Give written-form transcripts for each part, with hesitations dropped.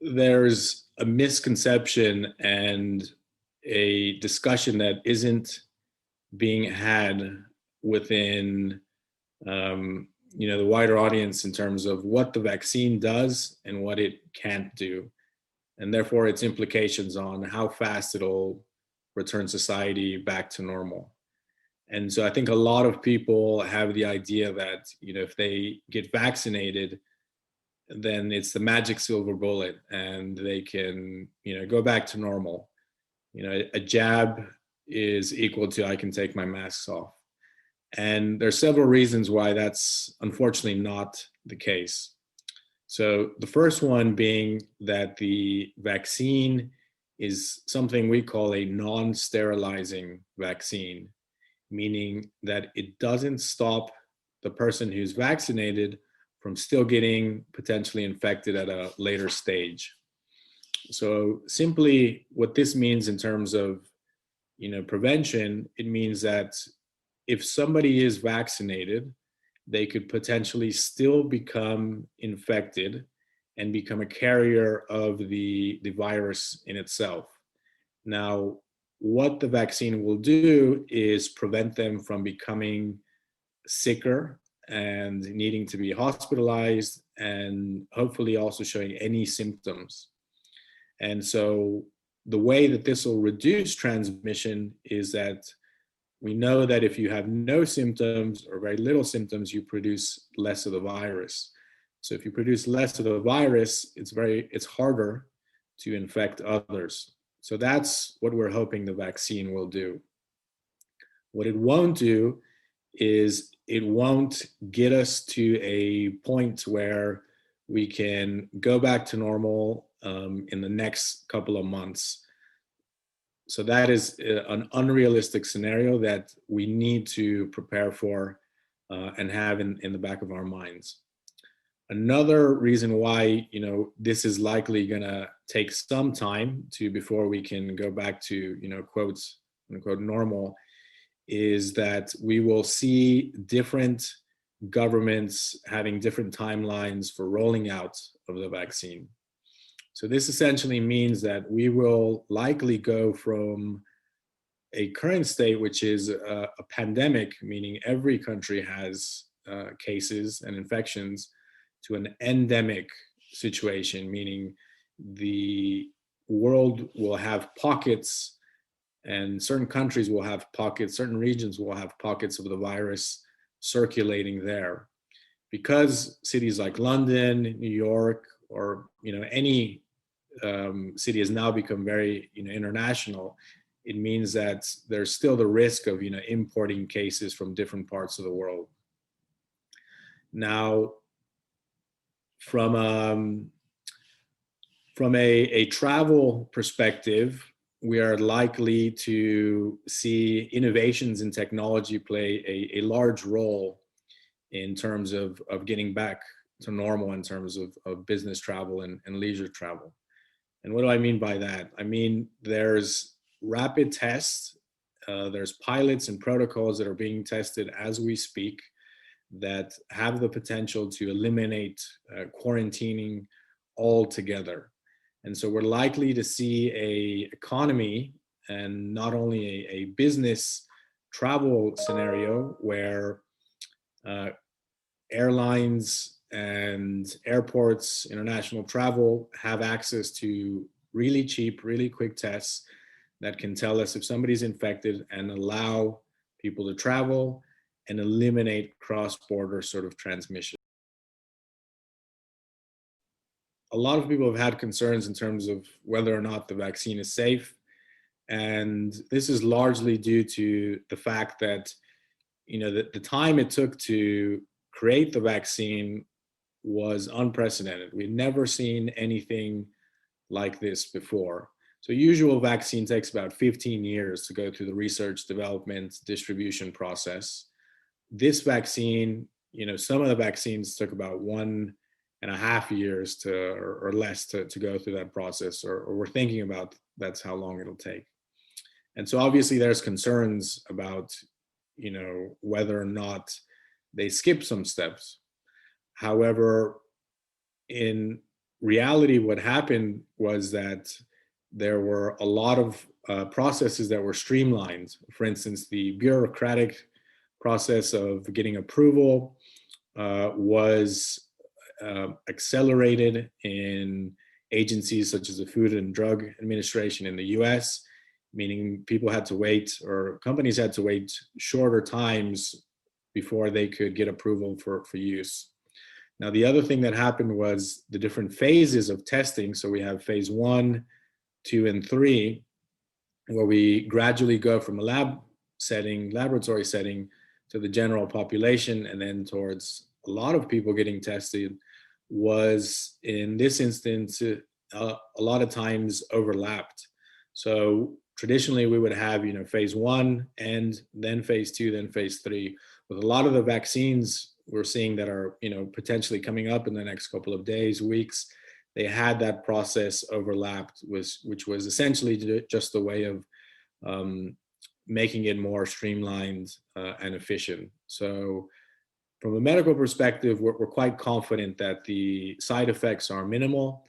there's a misconception and a discussion that isn't being had within the wider audience in terms of what the vaccine does and what it can't do, and therefore its implications on how fast it'll return society back to normal. And so I think a lot of people have the idea that, if they get vaccinated, then it's the magic silver bullet and they can, go back to normal. A jab is equal to I can take my masks off. And there's several reasons why that's unfortunately not the case. So the first one being that the vaccine is something we call a non-sterilizing vaccine, meaning that it doesn't stop the person who's vaccinated from still getting potentially infected at a later stage. So simply what this means in terms of, prevention, it means that if somebody is vaccinated, they could potentially still become infected and become a carrier of the virus in itself. Now, what the vaccine will do is prevent them from becoming sicker and needing to be hospitalized, and hopefully also showing any symptoms. And so the way that this will reduce transmission is that we know that if you have no symptoms or very little symptoms, you produce less of the virus. So if you produce less of the virus, it's harder to infect others. So that's what we're hoping the vaccine will do. What it won't do is it won't get us to a point where we can go back to normal in the next couple of months. So that is an unrealistic scenario that we need to prepare for and have in the back of our minds. Another reason why this is likely going to take some time before we can go back to quotes unquote normal is that we will see different governments having different timelines for rolling out of the vaccine. So this essentially means that we will likely go from a current state, which is a pandemic, meaning every country has cases and infections, to an endemic situation, meaning the world will have pockets, and certain countries will have pockets, certain regions will have pockets of the virus circulating there. Because cities like London, New York, or any city has now become very international, it means that there's still the risk of importing cases from different parts of the world. Now, from a travel perspective, we are likely to see innovations in technology play a large role in terms of getting back to normal in terms of business travel and leisure travel. And what do I mean by that? I mean, there's rapid tests, there's pilots and protocols that are being tested as we speak that have the potential to eliminate quarantining altogether. And so we're likely to see a economy and not only a business travel scenario where airlines and airports, international travel, have access to really cheap, really quick tests that can tell us if somebody's infected and allow people to travel and eliminate cross-border sort of transmission. A lot of people have had concerns in terms of whether or not the vaccine is safe. And this is largely due to the fact that, the time it took to create the vaccine was unprecedented. We've never seen anything like this before. So usual vaccine takes about 15 years to go through the research, development, distribution process. This vaccine, some of the vaccines took about 1.5 years or less to go through that process, or we're thinking about that's how long it'll take. And so obviously there's concerns about, whether or not they skip some steps. However, in reality, what happened was that there were a lot of processes that were streamlined. For instance, the bureaucratic process of getting approval was accelerated in agencies such as the Food and Drug Administration in the US, meaning people had to wait, or companies had to wait shorter times before they could get approval for use. Now, the other thing that happened was the different phases of testing. So we have phase 1, 2, and 3, where we gradually go from a laboratory setting, to the general population, and then towards a lot of people getting tested, was in this instance a lot of times overlapped. So traditionally we would have, phase 1 and then phase 2, then phase 3. With a lot of the vaccines we're seeing that are, potentially coming up in the next couple of days, weeks, they had that process overlapped, which was essentially just a way of making it more streamlined and efficient. So from a medical perspective, we're quite confident that the side effects are minimal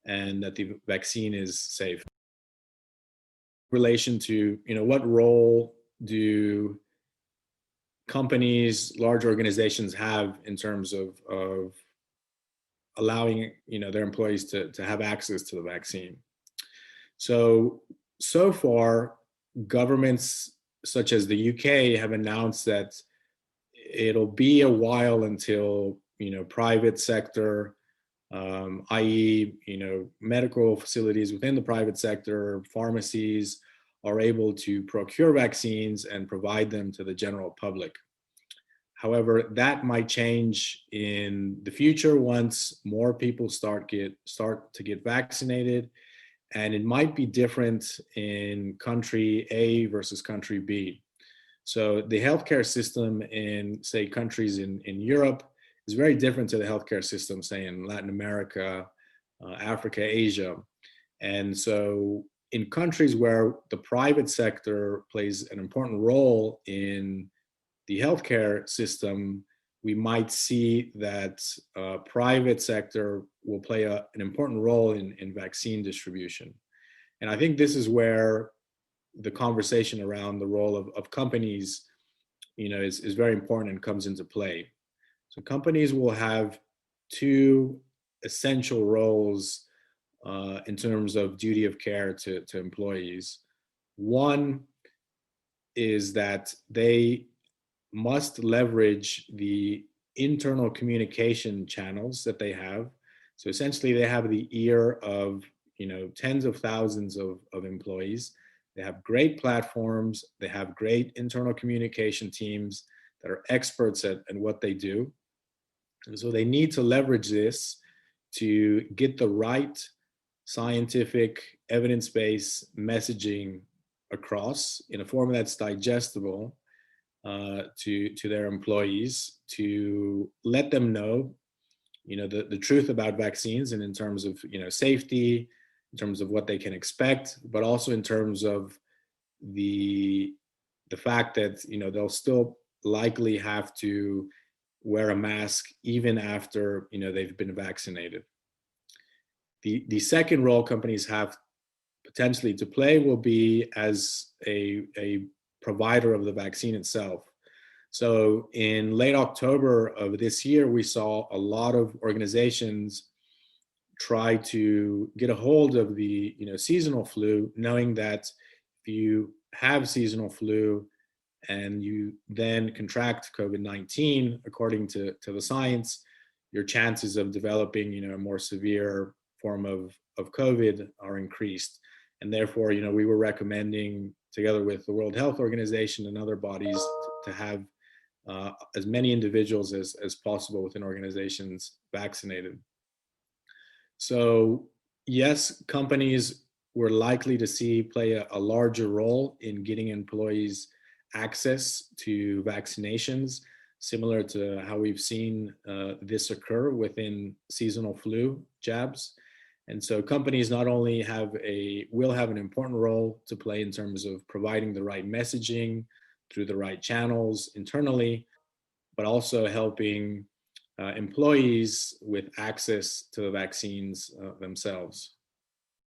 and that the vaccine is safe. In relation to, what role do companies, large organizations have in terms of allowing, their employees to have access to the vaccine? So far, governments such as the UK have announced that it'll be a while until, private sector, i.e., medical facilities within the private sector, pharmacies, are able to procure vaccines and provide them to the general public. However, that might change in the future once more people start to get vaccinated, and it might be different in country A versus country B. So the healthcare system in, say, countries in Europe is very different to the healthcare system, say, in Latin America, Africa, Asia. And so in countries where the private sector plays an important role in the healthcare system, we might see that private sector will play an important role in vaccine distribution. And I think this is where the conversation around the role of companies, is very important and comes into play. So companies will have two essential roles in terms of duty of care to employees. One is that they must leverage the internal communication channels that they have. So essentially they have the ear of, tens of thousands of employees. They have great platforms. They have great internal communication teams that are experts at what they do. And so they need to leverage this to get the right scientific, evidence-based messaging across in a form that's digestible to their employees, to let them know, the truth about vaccines, and in terms of, safety, in terms of what they can expect, but also in terms of the fact that, they'll still likely have to wear a mask even after, they've been vaccinated. The second role companies have potentially to play will be as a provider of the vaccine itself. So in late October of this year, we saw a lot of organizations try to get a hold of the seasonal flu, knowing that if you have seasonal flu and you then contract COVID-19, according to the science, your chances of developing a more severe form of COVID are increased. And therefore, we were recommending, together with the World Health Organization and other bodies, to have as many individuals as possible within organizations vaccinated. So yes, companies were likely to play a larger role in getting employees access to vaccinations, similar to how we've seen this occur within seasonal flu jabs. And so companies not only will have an important role to play in terms of providing the right messaging through the right channels internally, but also helping employees with access to the vaccines themselves.